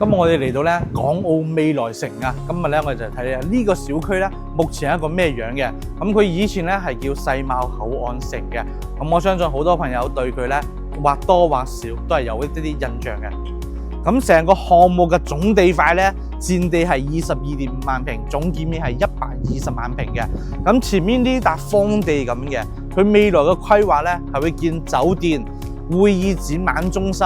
咁我哋嚟到咧港澳未來城啊，今日咧我哋就睇下呢個小區咧，目前係一個咩樣嘅。咁佢以前咧係叫世貿口岸城嘅。咁我相信好多朋友對佢咧或多或少都係有一啲印象嘅。咁成個項目嘅總地塊咧，佔地係22.5萬平，總建面係120萬平嘅。咁前面呢笪荒地咁嘅，佢未來嘅規劃咧係會建酒店、會議展覽中心、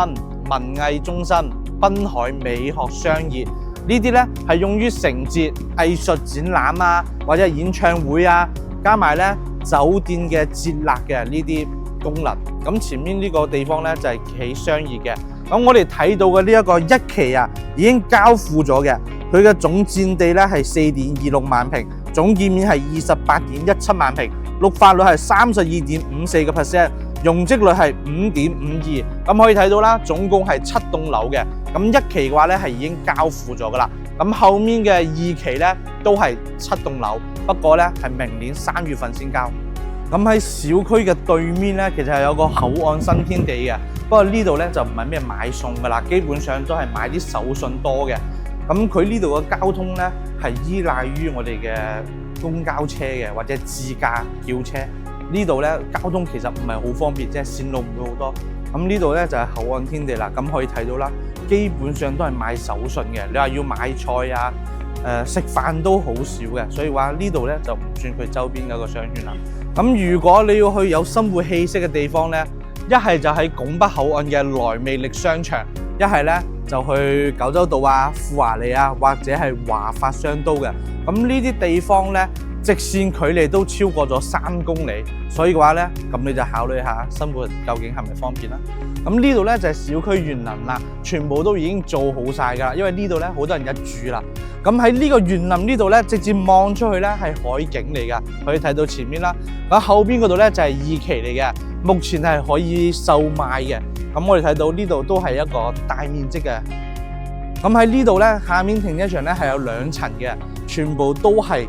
文藝中心、濱海美學商業呢啲咧係用於承接藝術展覽啊，或者演唱會啊，加埋咧酒店嘅節納嘅呢啲功能。咁前面呢個地方咧就係起商業嘅。咁我哋睇到嘅呢一個一期啊，已經交付咗嘅，佢嘅總佔地咧係4.26萬平，總建面係28.17萬平，綠化率係32.54%，容積率係5.52。咁可以睇到啦，總共係7棟樓嘅。咁一期嘅話咧係已經交付咗噶啦。咁後面嘅2期咧都係7棟樓，不過咧係明年3月份先交。咁喺小區嘅對面咧，其實係有個口岸新天地嘅。不過呢度咧就唔係咩買餸噶啦，基本上都係買啲手信多嘅。咁佢呢度嘅交通咧係依賴於我哋嘅公交車嘅，或者自駕叫車。呢度咧交通其實唔係好方便，即係線路唔會好多。咁呢度咧就係口岸天地啦。咁可以睇到啦，基本上都係買手信嘅。你話要買菜啊，食飯都好少嘅，所以話呢度咧就唔算佢周邊嘅一個商圈啦。咁如果你要去有生活氣息嘅地方咧，一係就喺拱北口岸嘅來魅力商場，一係咧就去九洲道啊、富華里啊，或者係華發商都嘅。咁呢啲地方咧，直線距離都超過咗3公里，所以嘅話咧，咁你就考慮下生活究竟係咪方便啦。咁呢度咧就係小區園林啦，全部都已經做好晒㗎啦，因為呢度咧好多人一住啦。咁喺呢個園林呢度咧，直接望出去咧係海景嚟㗎，可以睇到前面啦。咁後邊嗰度咧就係2期嚟嘅，目前係可以售賣嘅。咁我哋睇到呢度都係一個大面積嘅。咁喺呢度咧，下面停車場咧係有2層嘅，全部都係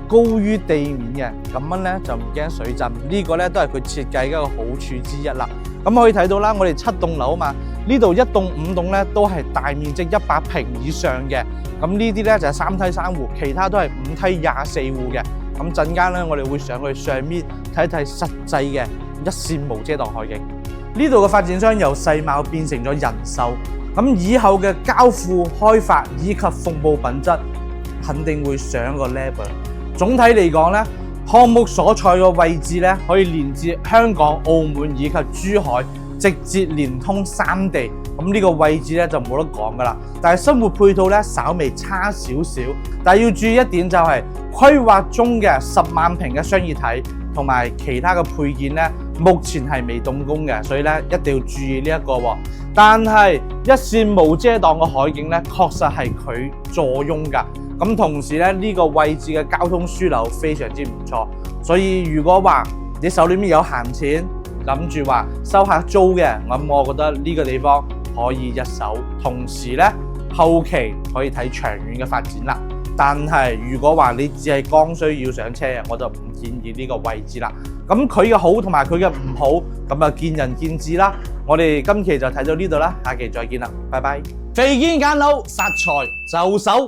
高於地面嘅，咁樣咧就唔驚水浸。呢個咧都係佢設計嘅一個好處之一啦。咁可以睇到啦，我哋7棟樓啊嘛，呢度1棟5棟咧都係大面積100平以上嘅。咁呢啲咧就係3梯3戶，其他都係5梯24戶嘅。咁陣間咧，我哋會上去上面睇睇實際嘅一線無遮擋海景。呢度嘅發展商由世貿變成咗人壽，咁以後嘅交付、開發以及服務品質肯定會上一個 level。總體嚟講咧，項目所在嘅位置咧，可以連接香港、澳門以及珠海，直接連通3地。咁呢個位置咧就冇得講噶啦。但係生活配套咧稍微差少少，但係要注意一點就係規劃中嘅10萬平嘅商業體同埋其他嘅配件咧，目前係未動工嘅，所以咧一定要注意呢一個喎。但係一線無遮擋嘅海景咧，確實係佢坐擁㗎。咁同時咧，呢個位置嘅交通樞紐非常之唔錯，所以如果話你手裏面有閒錢，諗住話收下租嘅，咁我覺得呢個地方可以一手。同時咧，後期可以睇長遠嘅發展啦。但係如果話你只係剛需要上車，我就唔建議呢個位置啦。咁佢嘅好同埋佢嘅唔好，咁啊見仁見智啦。我哋今期就睇到呢度啦，下期再見啦，拜拜。肥堅簡佬，殺財就手。